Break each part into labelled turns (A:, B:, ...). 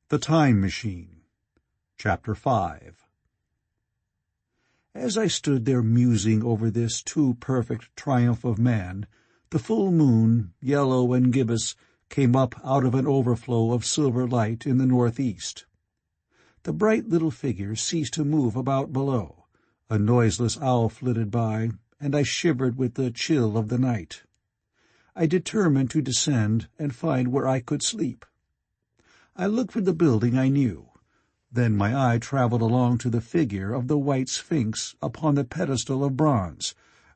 A: The Time Machine. Chapter 5. As I stood there musing over this too-perfect triumph of man, the full moon, yellow and gibbous, came up out of an overflow of silver light in the northeast. The bright little figure ceased to move about below, a noiseless owl flitted by, and I shivered with the chill of the night. I determined to descend and find where I could sleep. I looked for the building I knew. Then my eye traveled along to the figure of the white sphinx upon the pedestal of bronze,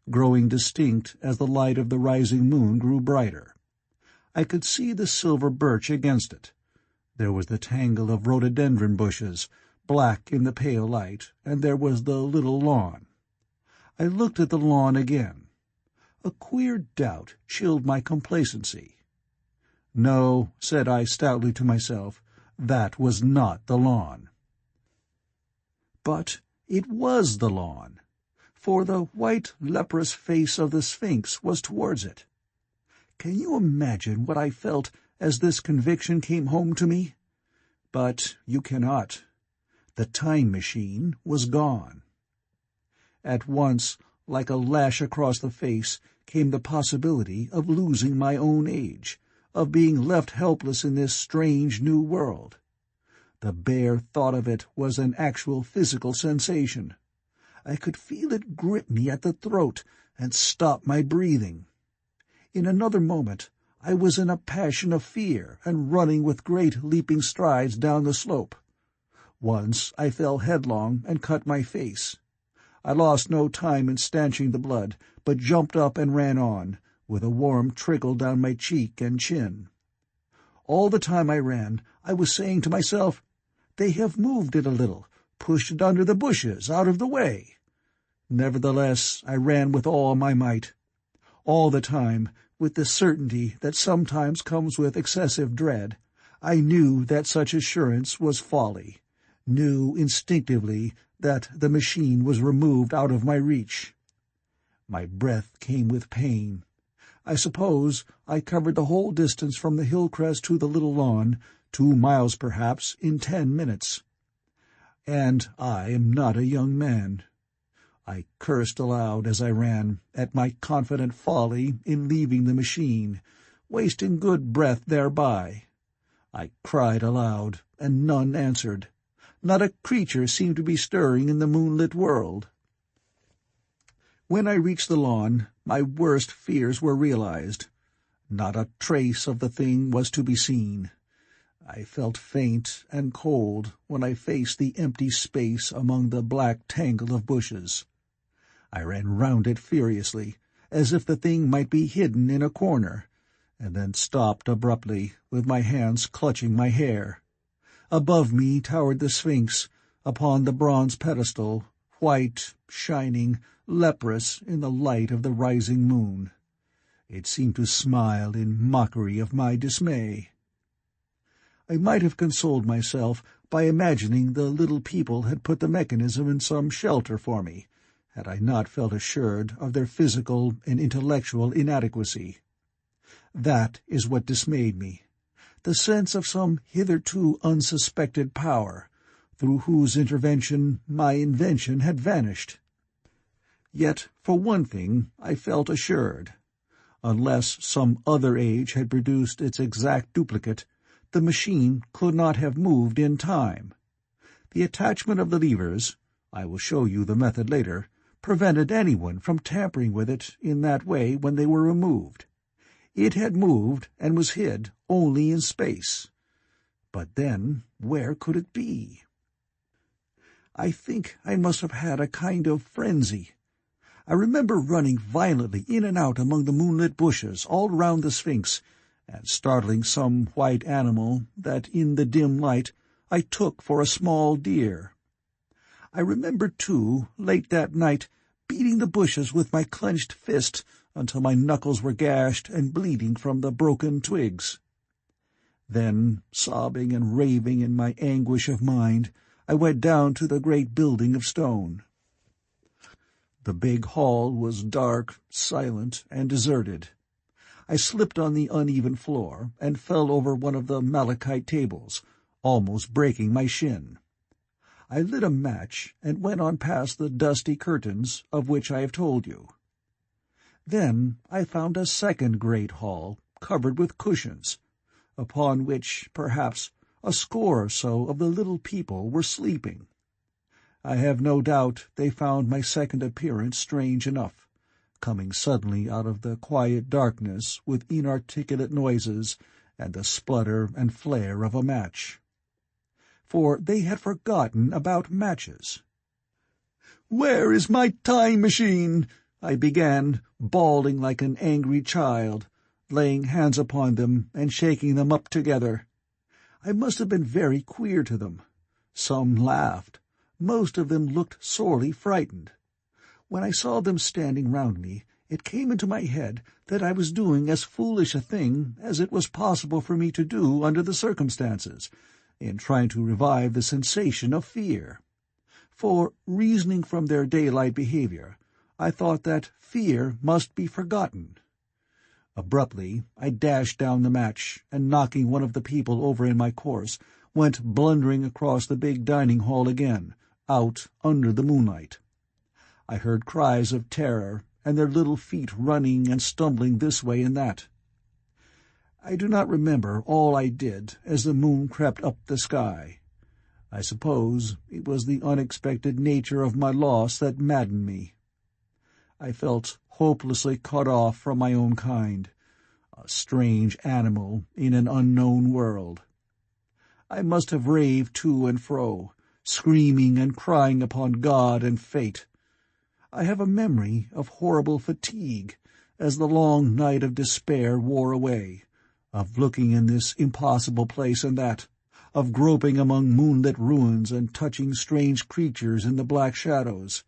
A: growing distinct as the light of the rising moon grew brighter. I could see the silver birch against it. There was the tangle of rhododendron bushes, black in the pale light, and there was the little lawn. I looked at the lawn again. A queer doubt chilled my complacency. No, said I stoutly to myself, that was not the lawn. But it was the lawn, for the white, leprous face of the Sphinx was towards it. Can you imagine what I felt as this conviction came home to me? But you cannot. The time machine was gone. At once, like a lash across the face, came the possibility of losing my own age, of being left helpless in this strange new world. The bare thought of it was an actual physical sensation. I could feel it grip me at the throat and stop my breathing. In another moment I was in a passion of fear and running with great leaping strides down the slope. Once I fell headlong and cut my face. I lost no time in stanching the blood, but jumped up and ran on, with a warm trickle down my cheek and chin. All the time I ran, I was saying to myself, "They have moved it a little, pushed it under the bushes, out of the way." Nevertheless, I ran with all my might. All the time, with the certainty that sometimes comes with excessive dread, I knew that such assurance was folly, knew instinctively that the machine was removed out of my reach. My breath came with pain. I suppose I covered the whole distance from the hill crest to the little lawn, 2 miles perhaps, in 10 minutes. And I am not a young man. I cursed aloud as I ran, at my confident folly in leaving the machine, wasting good breath thereby. I cried aloud, and none answered. Not a creature seemed to be stirring in the moonlit world. When I reached the lawn, my worst fears were realized. Not a trace of the thing was to be seen. I felt faint and cold when I faced the empty space among the black tangle of bushes. I ran round it furiously, as if the thing might be hidden in a corner, and then stopped abruptly, with my hands clutching my hair. Above me towered the Sphinx, upon the bronze pedestal, white, shining, leprous in the light of the rising moon. It seemed to smile in mockery of my dismay. I might have consoled myself by imagining the little people had put the mechanism in some shelter for me, had I not felt assured of their physical and intellectual inadequacy. That is what dismayed me, the sense of some hitherto unsuspected power, through whose intervention my invention had vanished. Yet, for one thing, I felt assured. Unless some other age had produced its exact duplicate, the machine could not have moved in time. The attachment of the levers, I will show you the method later, prevented anyone from tampering with it in that way when they were removed. It had moved and was hid only in space. But then, where could it be? I think I must have had a kind of frenzy. I remember running violently in and out among the moonlit bushes all round the Sphinx, and startling some white animal that in the dim light I took for a small deer. I remember, too, late that night, beating the bushes with my clenched fist until my knuckles were gashed and bleeding from the broken twigs. Then, sobbing and raving in my anguish of mind, I went down to the great building of stone. The big hall was dark, silent, and deserted. I slipped on the uneven floor and fell over one of the malachite tables, almost breaking my shin. I lit a match and went on past the dusty curtains of which I have told you. Then I found a second great hall covered with cushions, upon which, perhaps, a score or so of the little people were sleeping. I have no doubt they found my second appearance strange enough, coming suddenly out of the quiet darkness with inarticulate noises and the splutter and flare of a match. For they had forgotten about matches. "Where is my time machine?" I began, bawling like an angry child, laying hands upon them and shaking them up together. I must have been very queer to them. Some laughed. Most of them looked sorely frightened. When I saw them standing round me, it came into my head that I was doing as foolish a thing as it was possible for me to do under the circumstances, in trying to revive the sensation of fear. For, reasoning from their daylight behavior, I thought that fear must be forgotten. Abruptly, I dashed down the match, and knocking one of the people over in my course, went blundering across the big dining hall again, out under the moonlight. I heard cries of terror, and their little feet running and stumbling this way and that. I do not remember all I did as the moon crept up the sky. I suppose it was the unexpected nature of my loss that maddened me. I felt hopelessly cut off from my own kind, a strange animal in an unknown world. I must have raved to and fro, screaming and crying upon God and fate. I have a memory of horrible fatigue as the long night of despair wore away, of looking in this impossible place and that, of groping among moonlit ruins and touching strange creatures in the black shadows,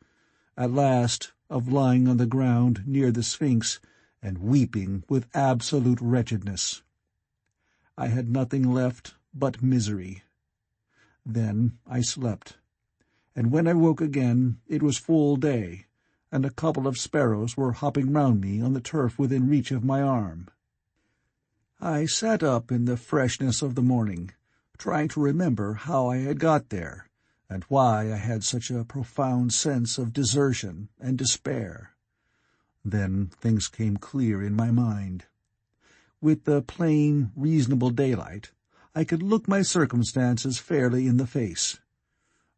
A: at last of lying on the ground near the Sphinx and weeping with absolute wretchedness. I had nothing left but misery. Then I slept, and when I woke again it was full day, and a couple of sparrows were hopping round me on the turf within reach of my arm. I sat up in the freshness of the morning, trying to remember how I had got there, and why I had such a profound sense of desertion and despair. Then things came clear in my mind. With the plain, reasonable daylight, I could look my circumstances fairly in the face.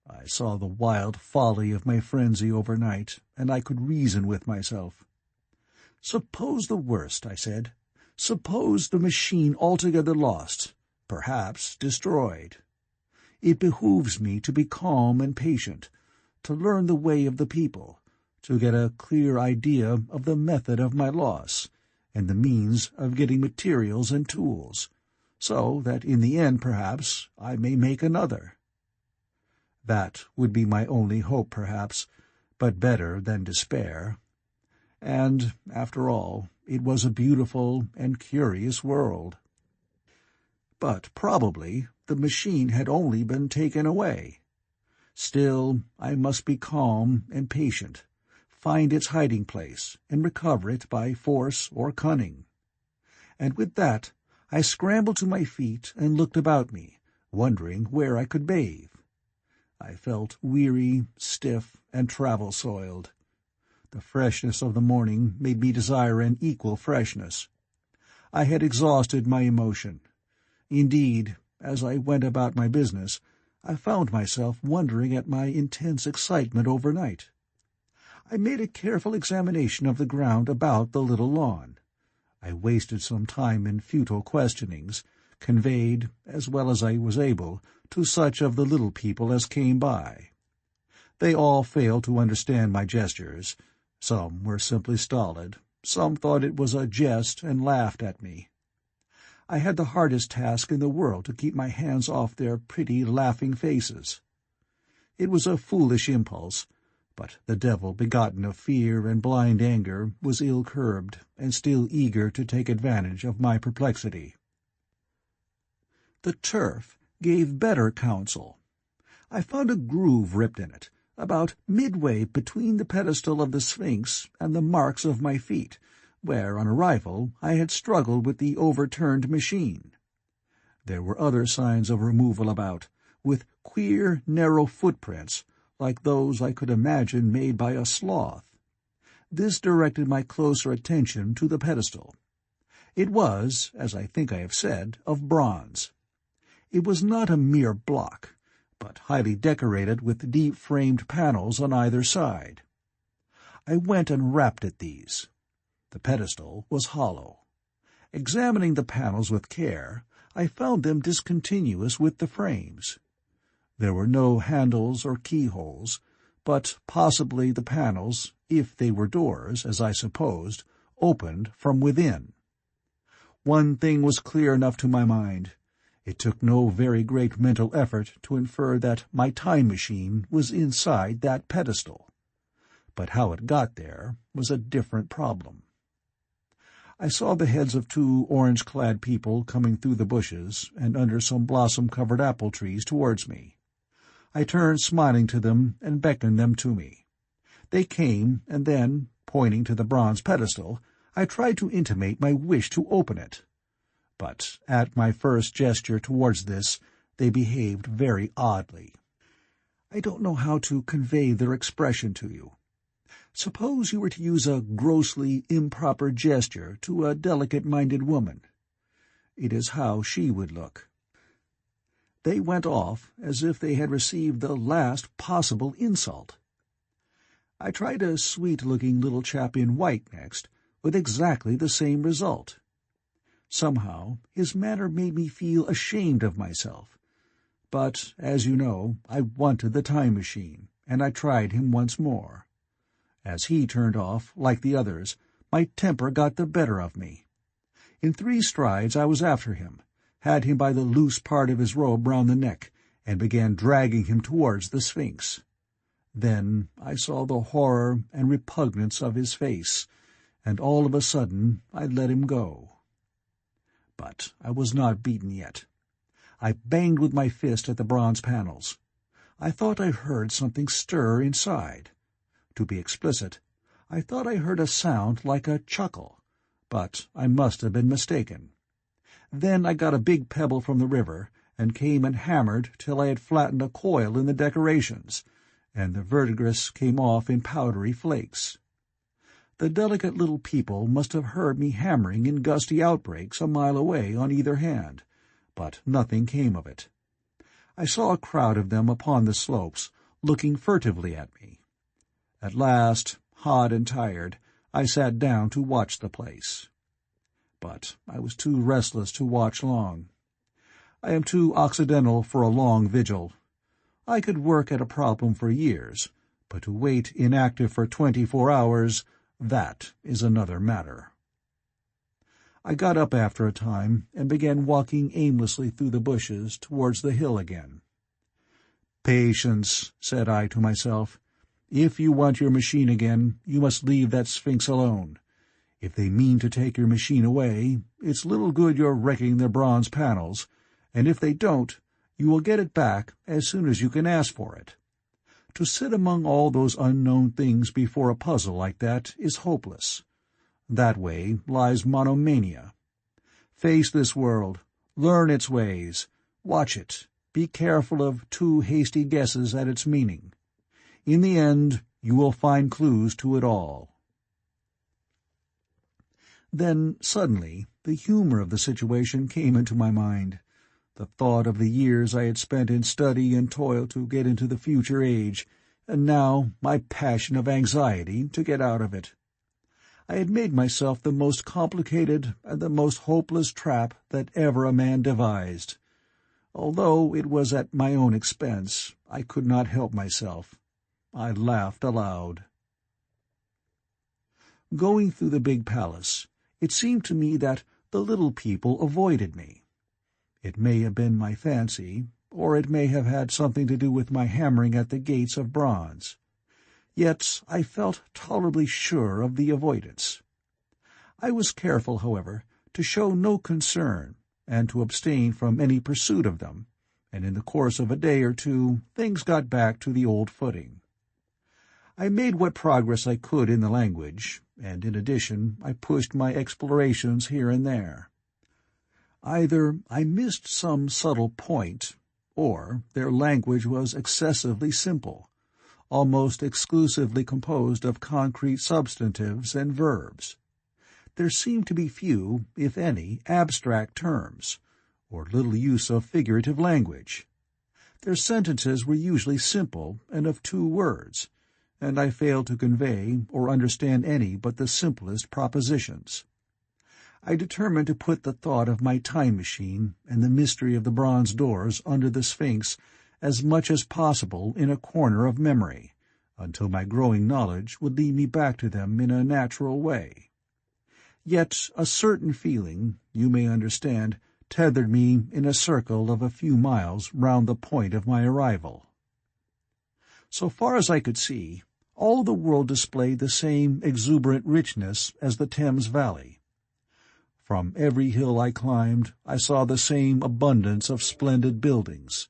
A: I saw the wild folly of my frenzy overnight, and I could reason with myself. "Suppose the worst," I said. "Suppose the machine altogether lost, perhaps destroyed. It behooves me to be calm and patient, to learn the way of the people, to get a clear idea of the method of my loss, and the means of getting materials and tools, so that in the end, perhaps, I may make another. That would be my only hope, perhaps, but better than despair. And, after all, it was a beautiful and curious world. But probably the machine had only been taken away. Still, I must be calm and patient, find its hiding place, and recover it by force or cunning. And with that, I scrambled to my feet and looked about me, wondering where I could bathe. I felt weary, stiff, and travel-soiled. The freshness of the morning made me desire an equal freshness. I had exhausted my emotion. Indeed, as I went about my business, I found myself wondering at my intense excitement overnight. I made a careful examination of the ground about the little lawn. I wasted some time in futile questionings, conveyed, as well as I was able, to such of the little people as came by. They all failed to understand my gestures. Some were simply stolid. Some thought it was a jest and laughed at me. I had the hardest task in the world to keep my hands off their pretty, laughing faces. It was a foolish impulse, but the devil begotten of fear and blind anger was ill-curbed and still eager to take advantage of my perplexity. The turf gave better counsel. I found a groove ripped in it, about midway between the pedestal of the Sphinx and the marks of my feet, where on arrival I had struggled with the overturned machine. There were other signs of removal about, with queer, narrow footprints, like those I could imagine made by a sloth. This directed my closer attention to the pedestal. It was, as I think I have said, of bronze. It was not a mere block, but highly decorated with deep-framed panels on either side. I went and rapped at these. The pedestal was hollow. Examining the panels with care, I found them discontinuous with the frames. There were no handles or keyholes, but possibly the panels, if they were doors, as I supposed, opened from within. One thing was clear enough to my mind. It took no very great mental effort to infer that my time machine was inside that pedestal. But how it got there was a different problem. I saw the heads of 2 orange-clad people coming through the bushes and under some blossom-covered apple trees towards me. I turned smiling to them and beckoned them to me. They came, and then, pointing to the bronze pedestal, I tried to intimate my wish to open it. But at my first gesture towards this, they behaved very oddly. I don't know how to convey their expression to you. Suppose you were to use a grossly improper gesture to a delicate-minded woman. It is how she would look. They went off as if they had received the last possible insult. I tried a sweet-looking little chap in white next, with exactly the same result. Somehow his manner made me feel ashamed of myself. But, as you know, I wanted the time machine, and I tried him once more. As he turned off, like the others, my temper got the better of me. In 3 strides I was after him, had him by the loose part of his robe round the neck, and began dragging him towards the Sphinx. Then I saw the horror and repugnance of his face, and all of a sudden I let him go. But I was not beaten yet. I banged with my fist at the bronze panels. I thought I heard something stir inside. To be explicit, I thought I heard a sound like a chuckle, but I must have been mistaken. Then I got a big pebble from the river, and came and hammered till I had flattened a coil in the decorations, and the verdigris came off in powdery flakes. The delicate little people must have heard me hammering in gusty outbreaks a mile away on either hand, but nothing came of it. I saw a crowd of them upon the slopes, looking furtively at me. At last, hot and tired, I sat down to watch the place. But I was too restless to watch long. I am too occidental for a long vigil. I could work at a problem for years, but to wait inactive for 24 hours, that is another matter. I got up after a time and began walking aimlessly through the bushes towards the hill again. "Patience," said I to myself. "If you want your machine again, you must leave that Sphinx alone. If they mean to take your machine away, it's little good your wrecking their bronze panels, and if they don't, you will get it back as soon as you can ask for it. To sit among all those unknown things before a puzzle like that is hopeless. That way lies monomania. Face this world, learn its ways, watch it, be careful of too hasty guesses at its meaning. In the end, you will find clues to it all." Then, suddenly, the humor of the situation came into my mind. The thought of the years I had spent in study and toil to get into the future age, and now my passion of anxiety to get out of it. I had made myself the most complicated and the most hopeless trap that ever a man devised. Although it was at my own expense, I could not help myself. I laughed aloud. Going through the big palace, it seemed to me that the little people avoided me. It may have been my fancy, or it may have had something to do with my hammering at the gates of bronze. Yet I felt tolerably sure of the avoidance. I was careful, however, to show no concern, and to abstain from any pursuit of them, and in the course of a day or 2 things got back to the old footing. I made what progress I could in the language, and in addition I pushed my explorations here and there. Either I missed some subtle point, or their language was excessively simple, almost exclusively composed of concrete substantives and verbs. There seemed to be few, if any, abstract terms, or little use of figurative language. Their sentences were usually simple and of 2 words, and I failed to convey or understand any but the simplest propositions. I determined to put the thought of my time machine and the mystery of the bronze doors under the Sphinx as much as possible in a corner of memory, until my growing knowledge would lead me back to them in a natural way. Yet a certain feeling, you may understand, tethered me in a circle of a few miles round the point of my arrival. So far as I could see, all the world displayed the same exuberant richness as the Thames Valley. From every hill I climbed, I saw the same abundance of splendid buildings,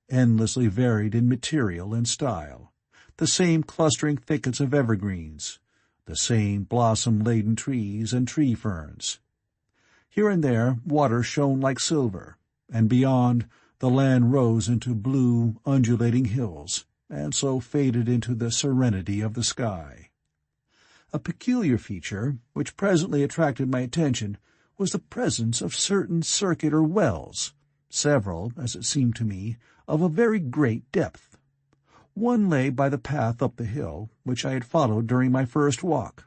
A: endlessly varied in material and style, the same clustering thickets of evergreens, the same blossom-laden trees and tree ferns. Here and there water shone like silver, and beyond, the land rose into blue, undulating hills, and so faded into the serenity of the sky. A peculiar feature, which presently attracted my attention, was the presence of certain circular wells, several, as it seemed to me, of a very great depth. One lay by the path up the hill, which I had followed during my first walk.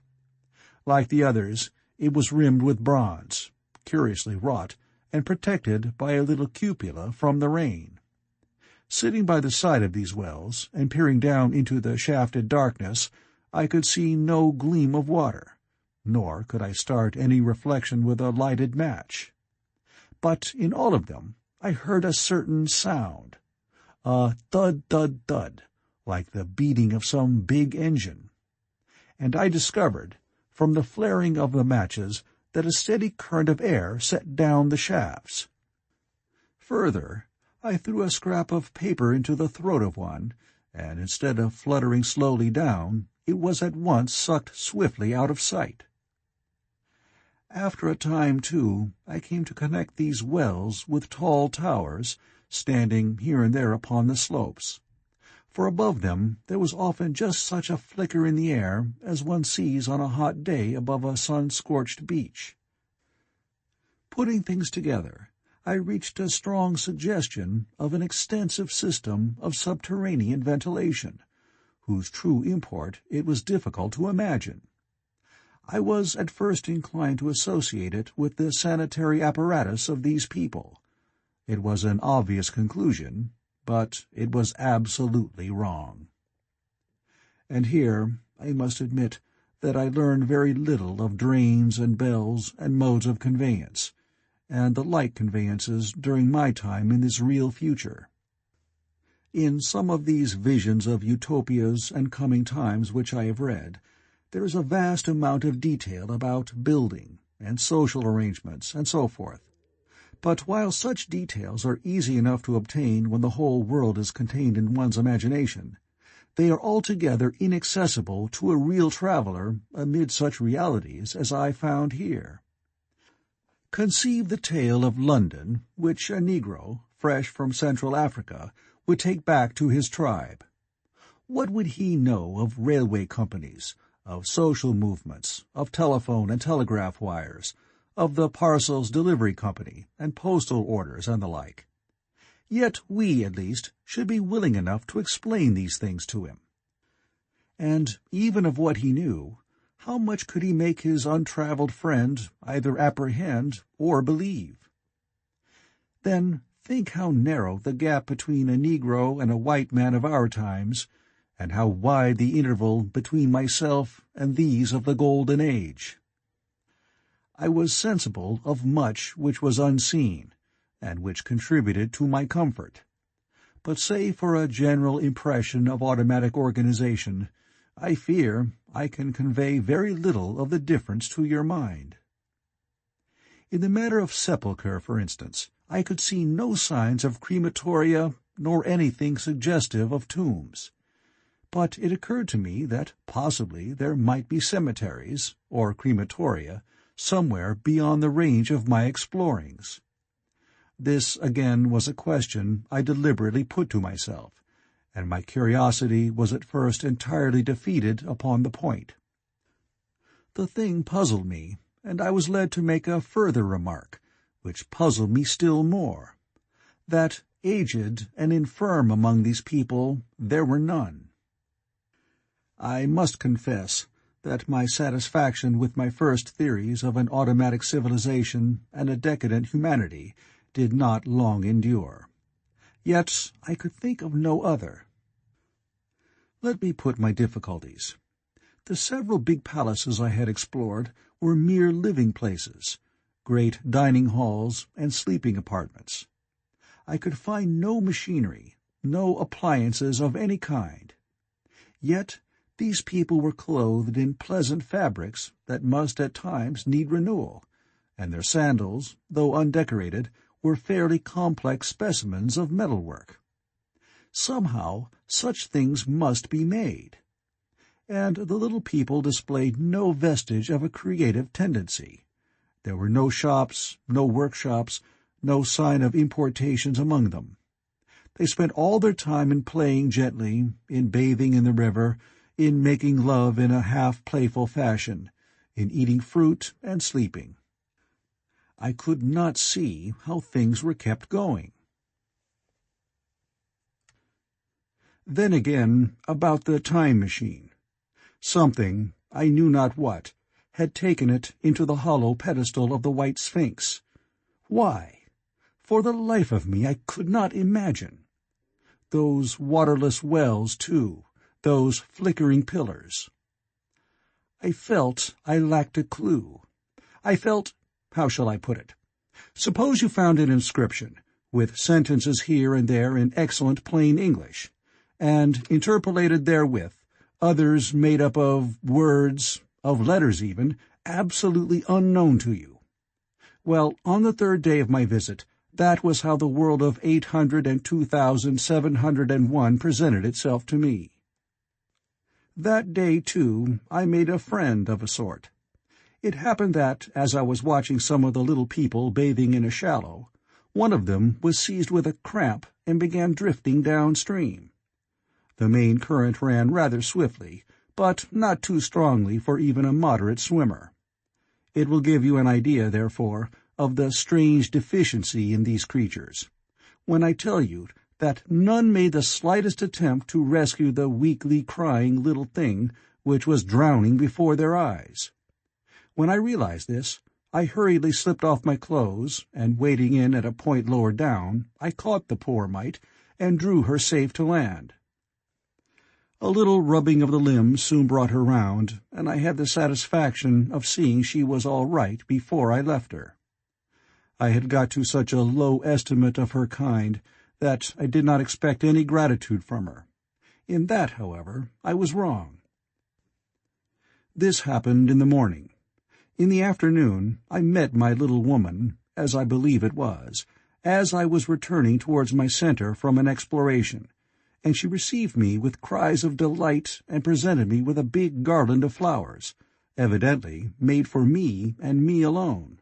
A: Like the others, it was rimmed with bronze, curiously wrought, and protected by a little cupola from the rain. Sitting by the side of these wells, and peering down into the shafted darkness, I could see no gleam of water, nor could I start any reflection with a lighted match. But in all of them I heard a certain sound, a thud-thud-thud, like the beating of some big engine. And I discovered, from the flaring of the matches, that a steady current of air set down the shafts. Further, I threw a scrap of paper into the throat of one, and instead of fluttering slowly down, it was at once sucked swiftly out of sight. After a time, too, I came to connect these wells with tall towers, standing here and there upon the slopes, for above them there was often just such a flicker in the air as one sees on a hot day above a sun-scorched beach. Putting things together, I reached a strong suggestion of an extensive system of subterranean ventilation, whose true import it was difficult to imagine. I was at first inclined to associate it with the sanitary apparatus of these people. It was an obvious conclusion, but it was absolutely wrong. And here I must admit that I learned very little of drains and bells and modes of conveyance, and the like conveyances during my time in this real future. In some of these visions of utopias and coming times which I have read, there is a vast amount of detail about building and social arrangements and so forth. But while such details are easy enough to obtain when the whole world is contained in one's imagination, they are altogether inaccessible to a real traveller amid such realities as I found here. Conceive the tale of London which a Negro, fresh from Central Africa, would take back to his tribe. What would he know of railway companies, of social movements, of telephone and telegraph wires, of the parcels delivery company, and postal orders and the like? Yet we, at least, should be willing enough to explain these things to him. And even of what he knew, how much could he make his untravelled friend either apprehend or believe? Then think how narrow the gap between a Negro and a white man of our times, and how wide the interval between myself and these of the Golden Age. I was sensible of much which was unseen, and which contributed to my comfort. But save for a general impression of automatic organization, I fear I can convey very little of the difference to your mind. In the matter of sepulchre, for instance, I could see no signs of crematoria nor anything suggestive of tombs. But it occurred to me that possibly there might be cemeteries, or crematoria, somewhere beyond the range of my explorings. This again was a question I deliberately put to myself, and my curiosity was at first entirely defeated upon the point. The thing puzzled me, and I was led to make a further remark, which puzzled me still more, that aged and infirm among these people there were none. I must confess that my satisfaction with my first theories of an automatic civilization and a decadent humanity did not long endure. Yet I could think of no other. Let me put my difficulties. The several big palaces I had explored were mere living places, great dining halls and sleeping apartments. I could find no machinery, no appliances of any kind. Yet these people were clothed in pleasant fabrics that must at times need renewal, and their sandals, though undecorated, were fairly complex specimens of metalwork. Somehow such things must be made. And the little people displayed no vestige of a creative tendency. There were no shops, no workshops, no sign of importations among them. They spent all their time in playing gently, in bathing in the river, in making love in a half-playful fashion, in eating fruit and sleeping. I could not see how things were kept going. Then again, about the time machine. Something, I knew not what, had taken it into the hollow pedestal of the White Sphinx. Why? For the life of me I could not imagine. Those waterless wells, too, those flickering pillars. I felt I lacked a clue. I felt— how shall I put it? Suppose you found an inscription, with sentences here and there in excellent plain English, and interpolated therewith others made up of words, of letters even, absolutely unknown to you. Well, on the third day of my visit, that was how the world of 802,701 presented itself to me. That day, too, I made a friend of a sort. It happened that, as I was watching some of the little people bathing in a shallow, one of them was seized with a cramp and began drifting downstream. The main current ran rather swiftly, but not too strongly for even a moderate swimmer. It will give you an idea, therefore, of the strange deficiency in these creatures, when I tell you that none made the slightest attempt to rescue the weakly crying little thing which was drowning before their eyes. When I realized this, I hurriedly slipped off my clothes, and wading in at a point lower down, I caught the poor mite and drew her safe to land. A little rubbing of the limbs soon brought her round, and I had the satisfaction of seeing she was all right before I left her. I had got to such a low estimate of her kind that I did not expect any gratitude from her. In that, however, I was wrong. This happened in the morning. In the afternoon I met my little woman, as I believe it was, as I was returning towards my center from an exploration, and she received me with cries of delight and presented me with a big garland of flowers, evidently made for me and me alone.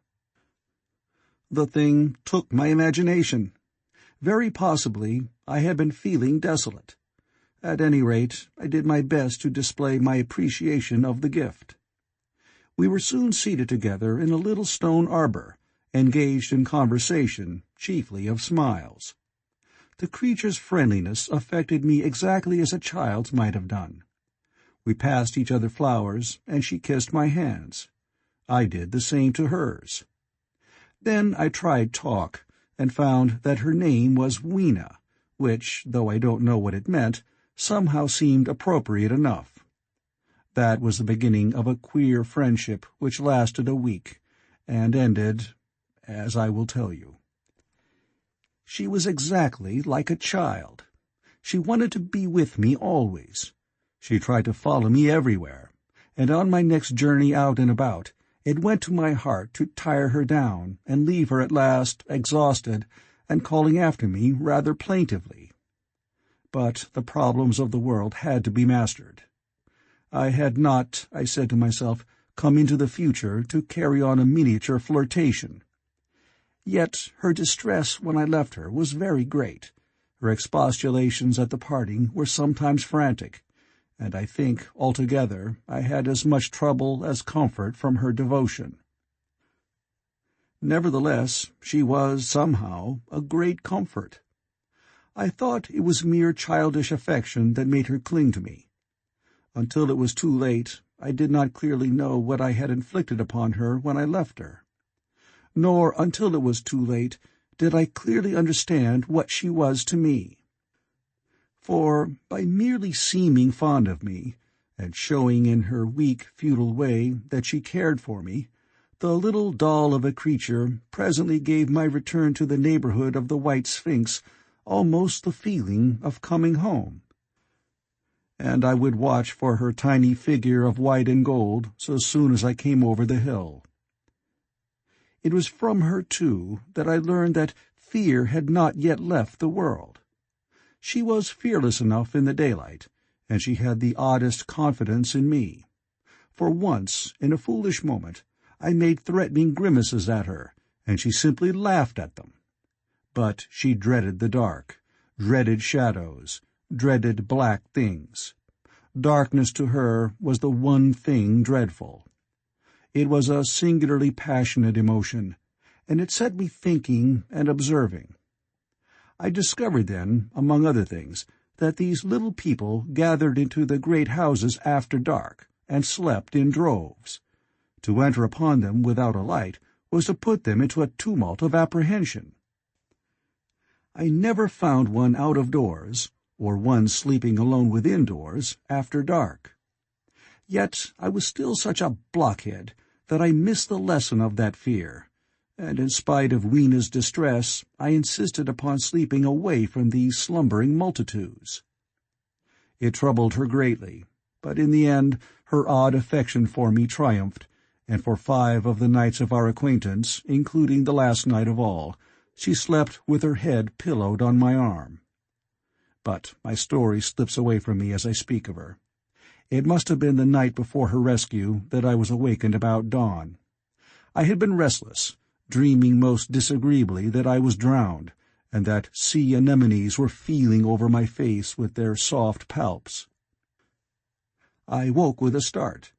A: The thing took my imagination. Very possibly I had been feeling desolate. At any rate, I did my best to display my appreciation of the gift. We were soon seated together in a little stone arbor, engaged in conversation, chiefly of smiles. The creature's friendliness affected me exactly as a child's might have done. We passed each other flowers, and she kissed my hands. I did the same to hers. Then I tried talk, and found that her name was Weena, which, though I don't know what it meant, somehow seemed appropriate enough. That was the beginning of a queer friendship which lasted a week, and ended, as I will tell you. She was exactly like a child. She wanted to be with me always. She tried to follow me everywhere, and on my next journey out and about, it went to my heart to tire her down and leave her at last, exhausted, and calling after me rather plaintively. But the problems of the world had to be mastered. I had not, I said to myself, come into the future to carry on a miniature flirtation. Yet her distress when I left her was very great. Her expostulations at the parting were sometimes frantic, and I think, altogether, I had as much trouble as comfort from her devotion. Nevertheless, she was, somehow, a great comfort. I thought it was mere childish affection that made her cling to me. Until it was too late, I did not clearly know what I had inflicted upon her when I left her. Nor, until it was too late, did I clearly understand what she was to me. For, by merely seeming fond of me, and showing in her weak, futile way that she cared for me, the little doll of a creature presently gave my return to the neighborhood of the White Sphinx almost the feeling of coming home. And I would watch for her tiny figure of white and gold so soon as I came over the hill. It was from her, too, that I learned that fear had not yet left the world. She was fearless enough in the daylight, and she had the oddest confidence in me. For once, in a foolish moment, I made threatening grimaces at her, and she simply laughed at them. But she dreaded the dark, dreaded shadows, dreaded black things. Darkness to her was the one thing dreadful. It was a singularly passionate emotion, and it set me thinking and observing. I discovered then, among other things, that these little people gathered into the great houses after dark, and slept in droves. To enter upon them without a light was to put them into a tumult of apprehension. I never found one out of doors, or one sleeping alone within doors, after dark. Yet I was still such a blockhead that I missed the lesson of that fear, and in spite of Weena's distress I insisted upon sleeping away from these slumbering multitudes. It troubled her greatly, but in the end her odd affection for me triumphed, and for 5 of the nights of our acquaintance, including the last night of all, she slept with her head pillowed on my arm. But my story slips away from me as I speak of her. It must have been the night before her rescue that I was awakened about dawn. I had been restless, dreaming most disagreeably that I was drowned, and that sea anemones were feeling over my face with their soft palps. I woke with a start,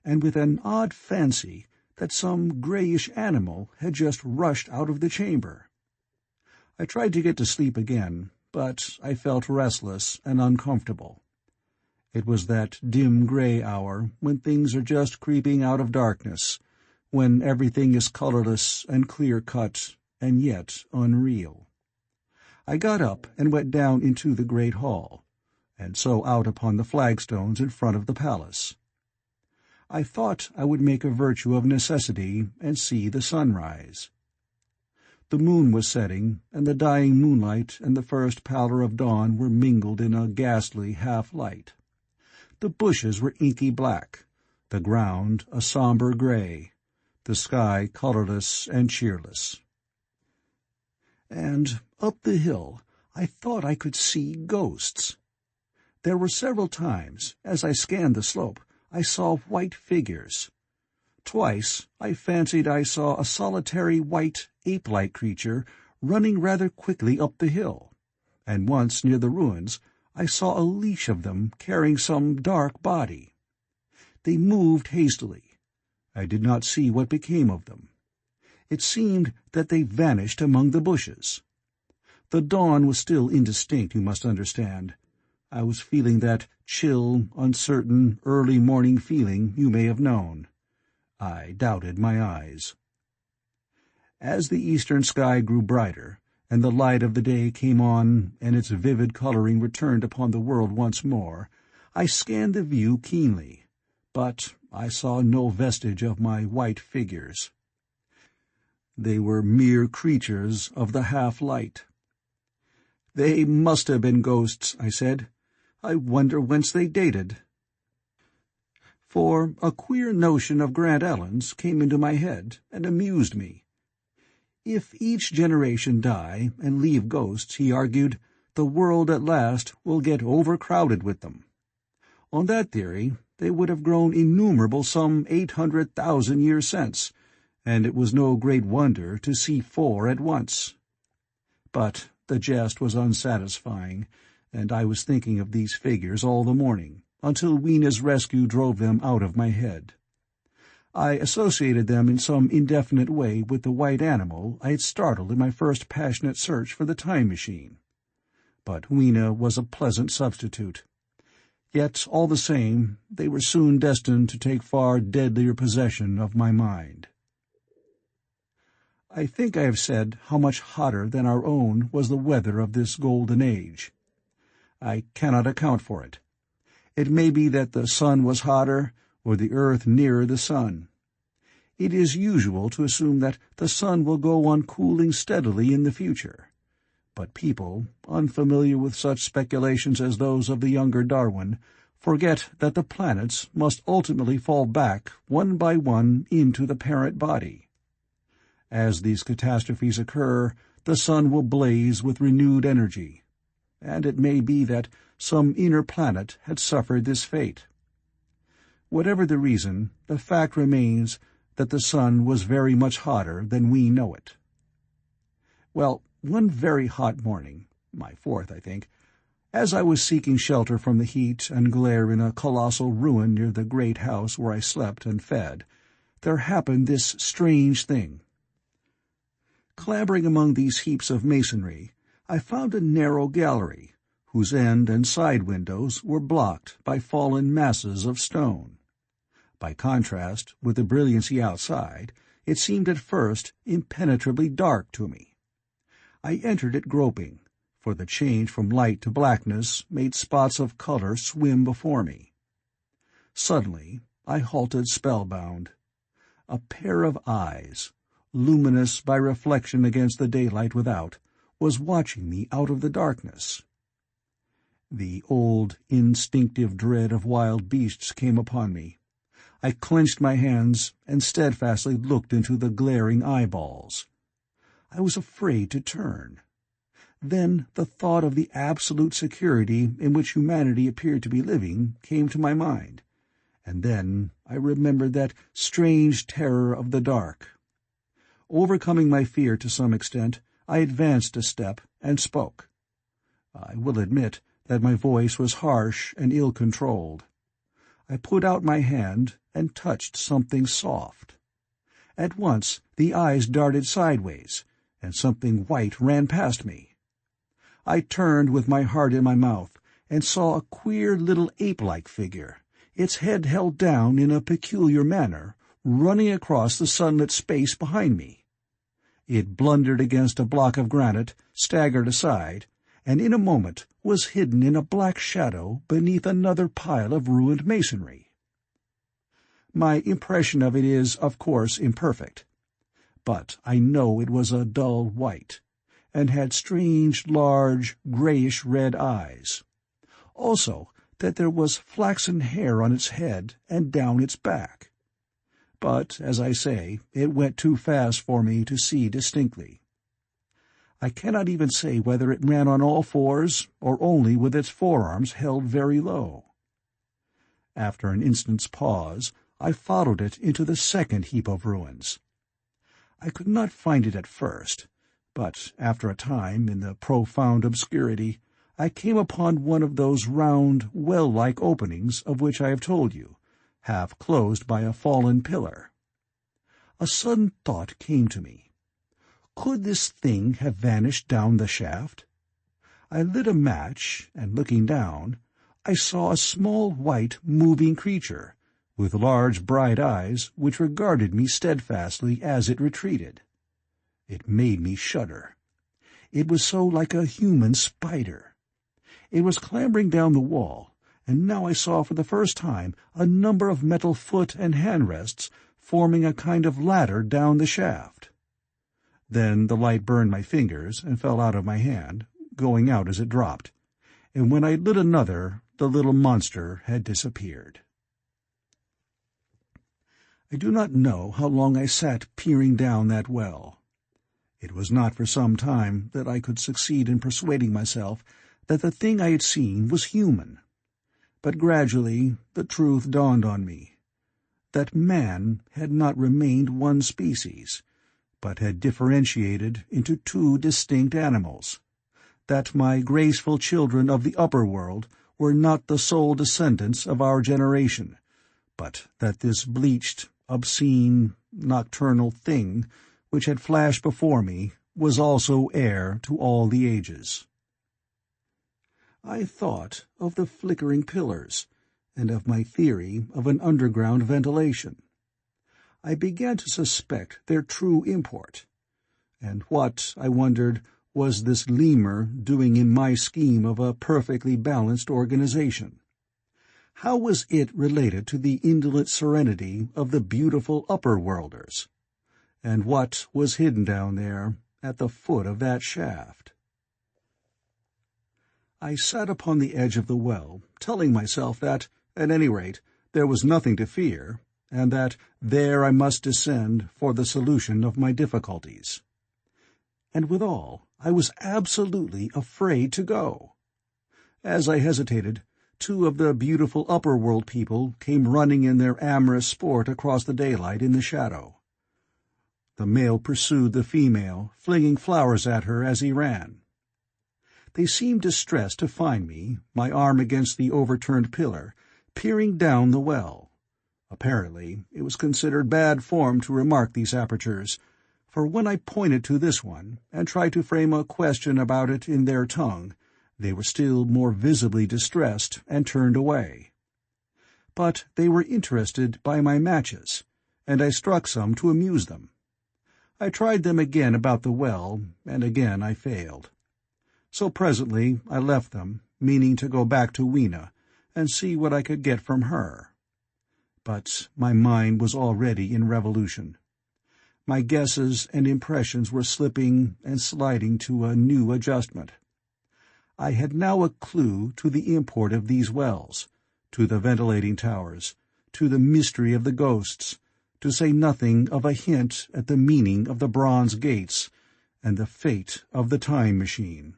A: and with an odd fancy that some greyish animal had just rushed out of the chamber. I tried to get to sleep again, but I felt restless and uncomfortable. It was that dim grey hour when things are just creeping out of darkness, when everything is colourless and clear-cut and yet unreal. I got up and went down into the great hall, and so out upon the flagstones in front of the palace. I thought I would make a virtue of necessity and see the sunrise. The moon was setting, and the dying moonlight and the first pallor of dawn were mingled in a ghastly half-light. The bushes were inky black, the ground a sombre grey, the sky colourless and cheerless. And up the hill I thought I could see ghosts. There were several times, as I scanned the slope, I saw white figures. Twice I fancied I saw a solitary white, ape-like creature running rather quickly up the hill, and once near the ruins I saw a leash of them carrying some dark body. They moved hastily. I did not see what became of them. It seemed that they vanished among the bushes. The dawn was still indistinct, you must understand. I was feeling that chill, uncertain, early morning feeling you may have known. I doubted my eyes. As the eastern sky grew brighter, and the light of the day came on and its vivid colouring returned upon the world once more, I scanned the view keenly, but I saw no vestige of my white figures. They were mere creatures of the half-light. "They must have been ghosts," I said. "I wonder whence they dated." For a queer notion of Grant Allen's came into my head and amused me. If each generation die and leave ghosts, he argued, the world at last will get overcrowded with them. On that theory, they would have grown innumerable some 800,000 years since, and it was no great wonder to see 4 at once. But the jest was unsatisfying, and I was thinking of these figures all the morning, until Weena's rescue drove them out of my head. I associated them in some indefinite way with the white animal I had startled in my first passionate search for the time machine. But Weena was a pleasant substitute. Yet, all the same, they were soon destined to take far deadlier possession of my mind. I think I have said how much hotter than our own was the weather of this golden age. I cannot account for it. It may be that the sun was hotter, or the earth nearer the sun. It is usual to assume that the sun will go on cooling steadily in the future. But people, unfamiliar with such speculations as those of the younger Darwin, forget that the planets must ultimately fall back one by one into the parent body. As these catastrophes occur, the sun will blaze with renewed energy, and it may be that some inner planet had suffered this fate. Whatever the reason, the fact remains that the sun was very much hotter than we know it. Well, one very hot morning, my 4th, I think, as I was seeking shelter from the heat and glare in a colossal ruin near the great house where I slept and fed, there happened this strange thing. Clambering among these heaps of masonry, I found a narrow gallery, whose end and side windows were blocked by fallen masses of stone. By contrast with the brilliancy outside, it seemed at first impenetrably dark to me. I entered it groping, for the change from light to blackness made spots of color swim before me. Suddenly I halted spellbound. A pair of eyes, luminous by reflection against the daylight without, was watching me out of the darkness. The old, instinctive dread of wild beasts came upon me. I clenched my hands and steadfastly looked into the glaring eyeballs. I was afraid to turn. Then the thought of the absolute security in which humanity appeared to be living came to my mind, and then I remembered that strange terror of the dark. Overcoming my fear to some extent, I advanced a step and spoke. I will admit that my voice was harsh and ill-controlled. I put out my hand and touched something soft. At once the eyes darted sideways, and something white ran past me. I turned with my heart in my mouth and saw a queer little ape-like figure, its head held down in a peculiar manner, running across the sunlit space behind me. It blundered against a block of granite, staggered aside, and in a moment was hidden in a black shadow beneath another pile of ruined masonry. My impression of it is, of course, imperfect, but I know it was a dull white, and had strange, large, grayish-red eyes. Also, that there was flaxen hair on its head and down its back. But, as I say, it went too fast for me to see distinctly. I cannot even say whether it ran on all fours or only with its forearms held very low. After an instant's pause, I followed it into the second heap of ruins. I could not find it at first, but after a time, in the profound obscurity, I came upon one of those round, well-like openings of which I have told you, half closed by a fallen pillar. A sudden thought came to me. Could this thing have vanished down the shaft? I lit a match, and looking down, I saw a small white moving creature, with large bright eyes which regarded me steadfastly as it retreated. It made me shudder. It was so like a human spider. It was clambering down the wall, and now I saw for the first time a number of metal foot and hand rests forming a kind of ladder down the shaft. Then the light burned my fingers and fell out of my hand, going out as it dropped, and when I lit another, the little monster had disappeared. I do not know how long I sat peering down that well. It was not for some time that I could succeed in persuading myself that the thing I had seen was human. But gradually the truth dawned on me. that man had not remained one species, but had differentiated into two distinct animals, that my graceful children of the upper world were not the sole descendants of our generation, but that this bleached, obscene, nocturnal thing which had flashed before me was also heir to all the ages. I thought of the flickering pillars, and of my theory of an underground ventilation. I began to suspect their true import. And what, I wondered, was this lemur doing in my scheme of a perfectly balanced organization? How was it related to the indolent serenity of the beautiful upper-worlders? And what was hidden down there at the foot of that shaft? I sat upon the edge of the well, telling myself that, at any rate, there was nothing to fear, and that there I must descend for the solution of my difficulties. And withal, I was absolutely afraid to go. As I hesitated, two of the beautiful upper-world people came running in their amorous sport across the daylight in the shadow. The male pursued the female, flinging flowers at her as he ran. They seemed distressed to find me, my arm against the overturned pillar, peering down the well. Apparently, it was considered bad form to remark these apertures, for when I pointed to this one, and tried to frame a question about it in their tongue, they were still more visibly distressed and turned away. But they were interested by my matches, and I struck some to amuse them. I tried them again about the well, and again I failed. So presently I left them, meaning to go back to Weena, and see what I could get from her. But my mind was already in revolution. My guesses and impressions were slipping and sliding to a new adjustment. I had now a clue to the import of these wells, to the ventilating towers, to the mystery of the ghosts, to say nothing of a hint at the meaning of the bronze gates and the fate of the time machine.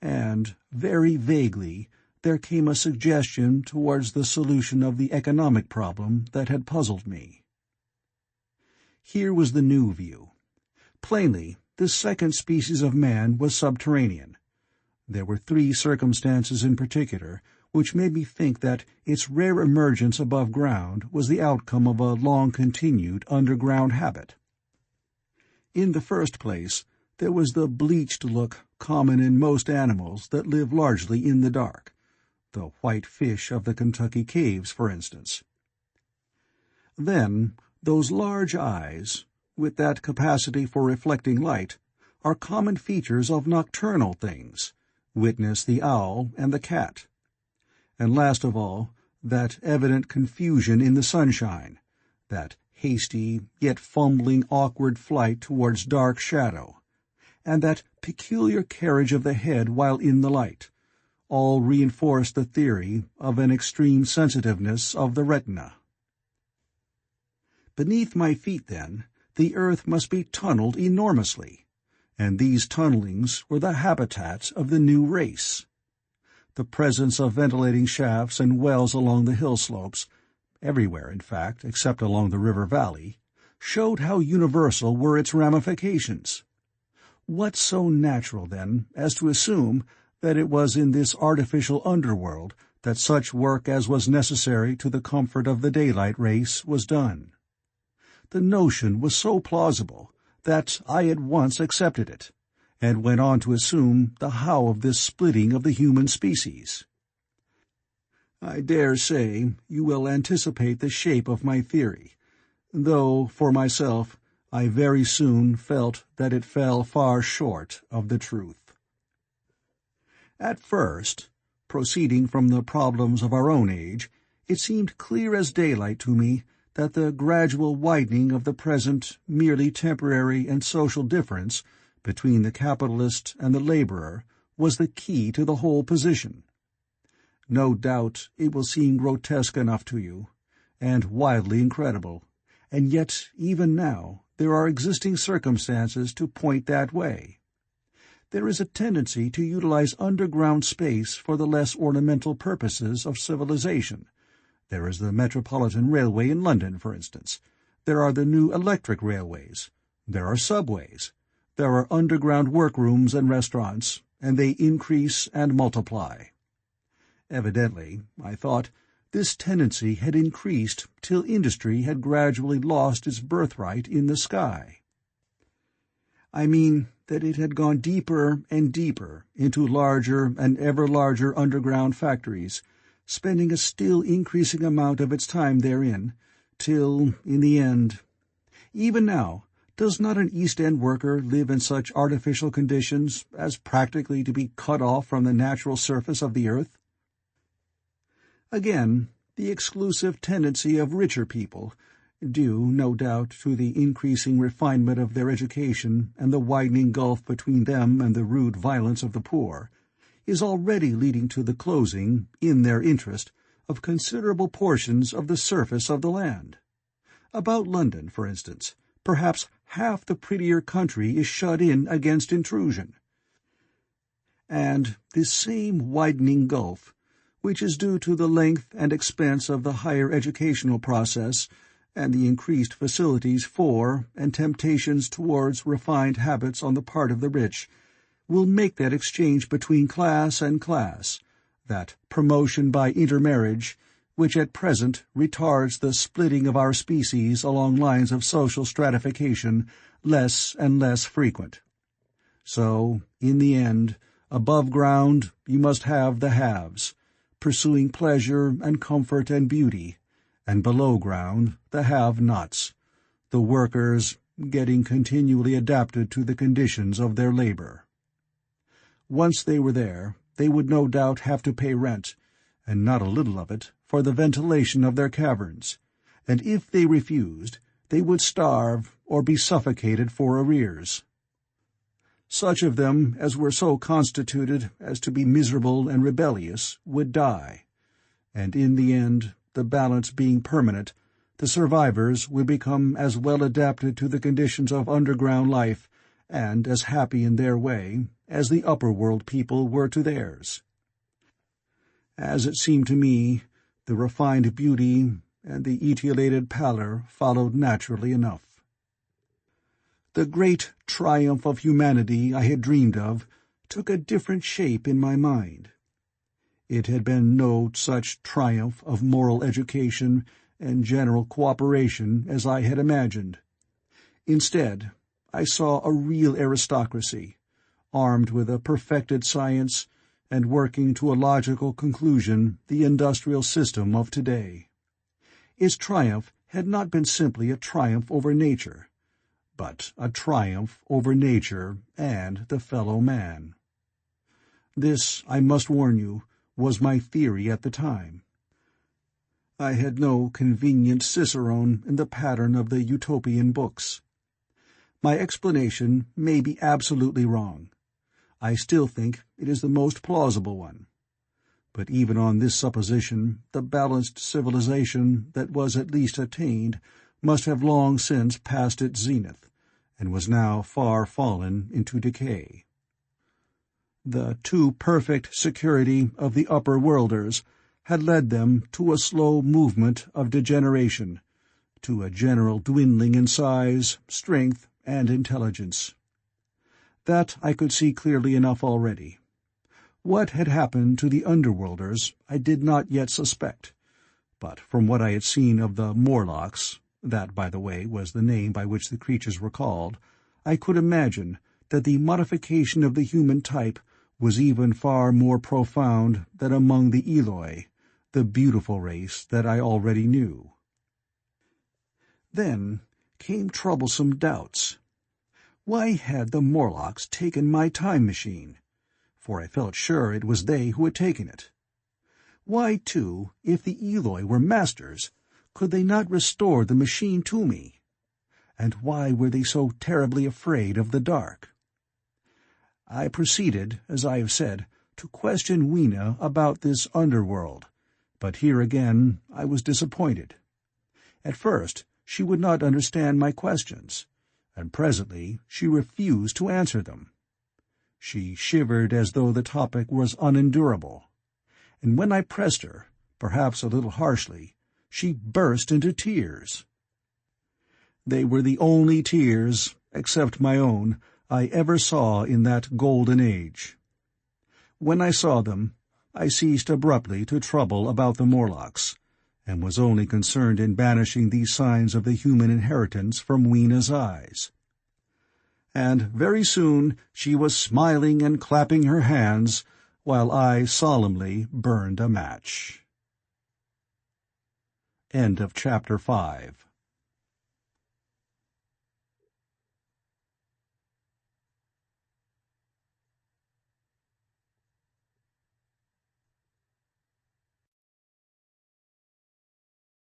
A: And, very vaguely, there came a suggestion towards the solution of the economic problem that had puzzled me. Here was the new view. Plainly, this second species of man was subterranean. There were three circumstances in particular which made me think that its rare emergence above ground was the outcome of a long-continued underground habit. In the first place, there was the bleached look common in most animals that live largely in the dark, the white fish of the Kentucky caves, for instance. Then, those large eyes, with that capacity for reflecting light, are common features of nocturnal things, witness the owl and the cat. And last of all, that evident confusion in the sunshine, that hasty yet fumbling awkward flight towards dark shadow, and that peculiar carriage of the head while in the light, all reinforce the theory of an extreme sensitiveness of the retina. Beneath my feet, then, the earth must be tunneled enormously, and these tunnelings were the habitats of the new race. The presence of ventilating shafts and wells along the hill slopes, everywhere in fact except along the river valley, showed how universal were its ramifications. What so natural, then, as to assume that it was in this artificial underworld that such work as was necessary to the comfort of the daylight race was done? The notion was so plausible that I at once accepted it, and went on to assume the how of this splitting of the human species. I dare say you will anticipate the shape of my theory, though, for myself, I very soon felt that it fell far short of the truth. At first, proceeding from the problems of our own age, it seemed clear as daylight to me that the gradual widening of the present merely temporary and social difference between the capitalist and the laborer was the key to the whole position. No doubt it will seem grotesque enough to you, and wildly incredible, and yet even now there are existing circumstances to point that way. There is a tendency to utilize underground space for the less ornamental purposes of civilization. There is the Metropolitan Railway in London, for instance. There are the new electric railways. There are subways. There are underground workrooms and restaurants, and they increase and multiply. Evidently, I thought, this tendency had increased till industry had gradually lost its birthright in the sky. I mean that it had gone deeper and deeper into larger and ever larger underground factories, spending a still increasing amount of its time therein, till, in the end— Even now, does not an East End worker live in such artificial conditions as practically to be cut off from the natural surface of the earth? Again, the exclusive tendency of richer people, due, no doubt, to the increasing refinement of their education and the widening gulf between them and the rude violence of the poor, is already leading to the closing, in their interest, of considerable portions of the surface of the land. About London, for instance, perhaps half the prettier country is shut in against intrusion. And this same widening gulf, which is due to the length and expense of the higher educational process and the increased facilities for and temptations towards refined habits on the part of the rich, will make that exchange between class and class, that promotion by intermarriage, which at present retards the splitting of our species along lines of social stratification, less and less frequent. So, in the end, above ground you must have the haves, pursuing pleasure and comfort and beauty, and below ground the have-nots, the workers getting continually adapted to the conditions of their labor. Once they were there, they would no doubt have to pay rent, and not a little of it, for the ventilation of their caverns, and if they refused, they would starve or be suffocated for arrears. Such of them as were so constituted as to be miserable and rebellious would die, and in the end, the balance being permanent, the survivors would become as well adapted to the conditions of underground life, and as happy in their way, as the upper-world people were to theirs. As it seemed to me, the refined beauty and the etiolated pallor followed naturally enough. The great triumph of humanity I had dreamed of took a different shape in my mind. It had been no such triumph of moral education and general cooperation as I had imagined. Instead, I saw a real aristocracy, armed with a perfected science and working to a logical conclusion the industrial system of today. Its triumph had not been simply a triumph over nature, but a triumph over nature and the fellow man. This, I must warn you, was my theory at the time. I had no convenient cicerone in the pattern of the utopian books. My explanation may be absolutely wrong. I still think it is the most plausible one. But even on this supposition, the balanced civilization that was at least attained must have long since passed its zenith, and was now far fallen into decay. The too perfect security of the upper-worlders had led them to a slow movement of degeneration, to a general dwindling in size, strength, and intelligence. That I could see clearly enough already. What had happened to the underworlders I did not yet suspect, but from what I had seen of the Morlocks, that, by the way, was the name by which the creatures were called, I could imagine that the modification of the human type was even far more profound than among the Eloi, the beautiful race that I already knew. Then came troublesome doubts. Why had the Morlocks taken my time machine? For I felt sure it was they who had taken it. Why, too, if the Eloi were masters, could they not restore the machine to me? And why were they so terribly afraid of the dark? I proceeded, as I have said, to question Weena about this underworld, but here again I was disappointed. At first she would not understand my questions, and presently she refused to answer them. She shivered as though the topic was unendurable, and when I pressed her, perhaps a little harshly, she burst into tears. They were the only tears, except my own, I ever saw in that golden age. When I saw them, I ceased abruptly to trouble about the Morlocks, and was only concerned in banishing these signs of the human inheritance from Weena's eyes. And very soon she was smiling and clapping her hands, while I solemnly burned a match. End of Chapter 5.